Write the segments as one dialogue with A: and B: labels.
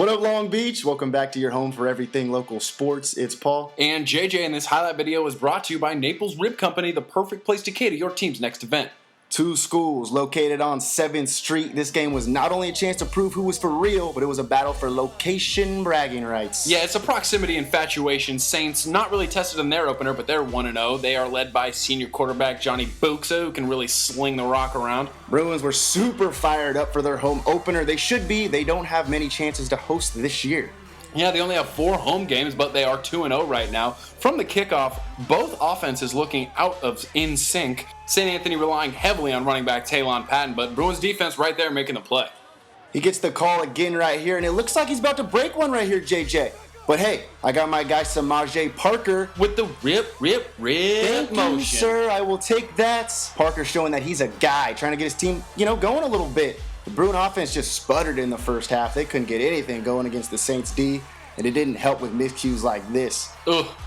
A: What up, Long Beach? Welcome back to your home for everything local sports. It's Paul.
B: And JJ, and this highlight video is brought to you by Naples Rib Company, the perfect place to cater your team's next event.
A: Two schools located on 7th Street. This game was not only a chance to prove who was for real, but it was a battle for location bragging rights.
B: Yeah, it's a proximity infatuation. Saints not really tested in their opener, but they're 1-0. They are led by senior quarterback Johnny Buxa, who can really sling the rock around.
A: Bruins were super fired up for their home opener. They should be. They don't have many chances to host this year.
B: Yeah, they only have 4 home games, but they are 2-0 right now. From the kickoff, both offenses looking in sync. St. Anthony relying heavily on running back Talon Patton, but Bruins defense right there making the play.
A: He gets the call again right here, and it looks like he's about to break one right here, JJ. But hey, I got my guy Samaje Parker
B: with the rip
A: Thank
B: motion.
A: You, sir. I will take that. Parker showing that he's a guy, trying to get his team, going a little bit. The Bruin offense just sputtered in the first half. They couldn't get anything going against the Saints D, and it didn't help with miscues like this.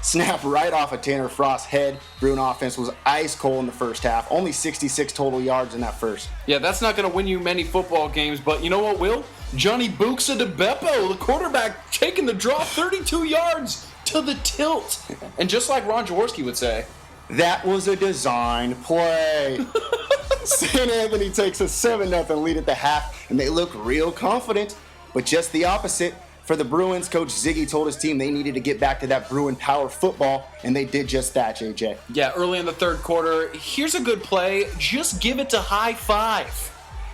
A: Snap right off of Tanner Frost's head. Bruin offense was ice cold in the first half. Only 66 total yards in that first.
B: Yeah, that's not going to win you many football games, but you know what will? Johnny Buxa de Beppo, the quarterback, taking the draw 32 yards to the tilt. And just like Ron Jaworski would say,
A: that was a design play. St. Anthony takes a 7-0 lead at the half, and they look real confident. But just the opposite. For the Bruins, Coach Ziggy told his team they needed to get back to that Bruin power football, and they did just that, JJ.
B: Yeah, early in the third quarter, here's a good play. Just give it to high five.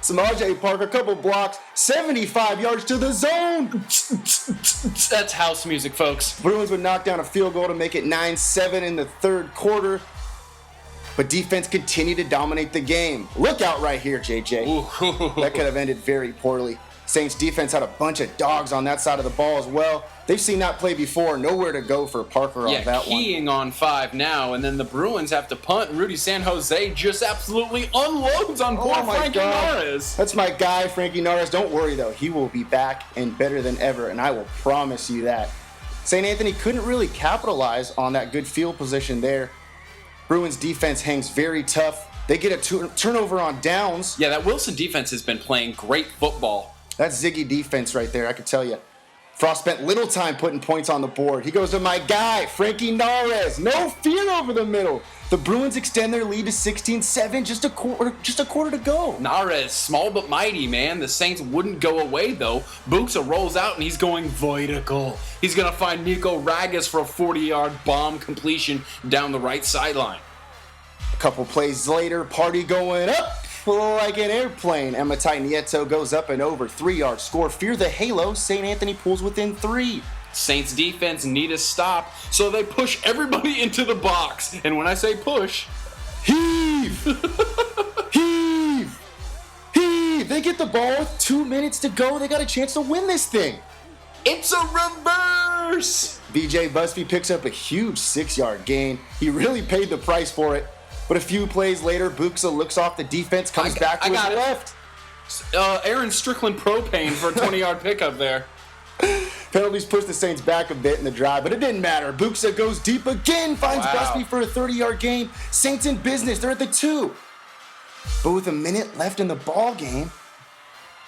A: Samaje Parker, couple blocks, 75 yards to the zone.
B: That's house music, folks.
A: Bruins would knock down a field goal to make it 9-7 in the third quarter. But defense continued to dominate the game. Look out right here, JJ.
B: Ooh.
A: That could have ended very poorly. Saints defense had a bunch of dogs on that side of the ball as well. They've seen that play before. Nowhere to go for Parker on that one.
B: Yeah, keying on 5 now, and then the Bruins have to punt, and Rudy San Jose just absolutely unloads on poor Frankie Norris.
A: That's my guy, Frankie Norris. Don't worry, though. He will be back and better than ever, and I will promise you that. St. Anthony couldn't really capitalize on that good field position there. Bruins defense hangs very tough. They get a turnover on downs.
B: Yeah, that Wilson defense has been playing great football.
A: That's Ziggy defense right there, I can tell you. Frost spent little time putting points on the board. He goes to my guy, Frankie Norris. No fear over the middle. The Bruins extend their lead to 16-7, just a quarter to go.
B: Norris, small but mighty, man. The Saints wouldn't go away, though. Buxa rolls out, and he's going vertical. He's going to find Nico Ragas for a 40-yard bomb completion down the right sideline.
A: A couple plays later, party going up like an airplane. Ematai Nieto goes up and over, 3-yard score. Fear the halo. St. Anthony pulls within 3.
B: Saints defense need a stop, so they push everybody into the box. And when I say push,
A: heave! Heave! Heave! They get the ball with 2 minutes to go. They got a chance to win this thing.
B: It's a reverse!
A: BJ Busby picks up a huge 6-yard gain. He really paid the price for it. But a few plays later, Buxa looks off the defense, comes back to his left.
B: Aaron Strickland propane for a 20-yard pickup there.
A: Penalties pushed the Saints back a bit in the drive, but it didn't matter. Buxa goes deep again, finds Busby for a 30-yard gain. Saints in business. They're at the 2. But with a minute left in the ball game,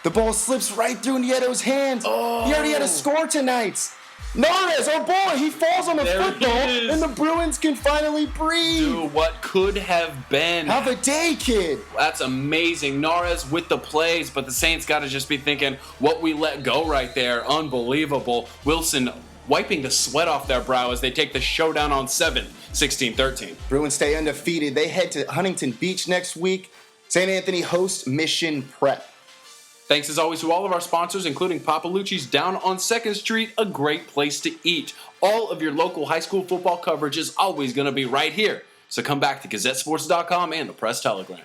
A: the ball slips right through Nieto's hands. He already had a score tonight. Norris, oh boy, he falls on the football, and the Bruins can finally breathe.
B: Dude, what could have been?
A: Have a day, kid.
B: That's amazing. Norris with the plays, but the Saints got to just be thinking, what we let go right there, unbelievable. Wilson wiping the sweat off their brow as they take the showdown on 7, 16-13.
A: Bruins stay undefeated. They head to Huntington Beach next week. St. Anthony hosts Mission Prep.
B: Thanks as always to all of our sponsors, including Papalucci's down on 2nd Street, a great place to eat. All of your local high school football coverage is always going to be right here. So come back to GazetteSports.com and the Press Telegram.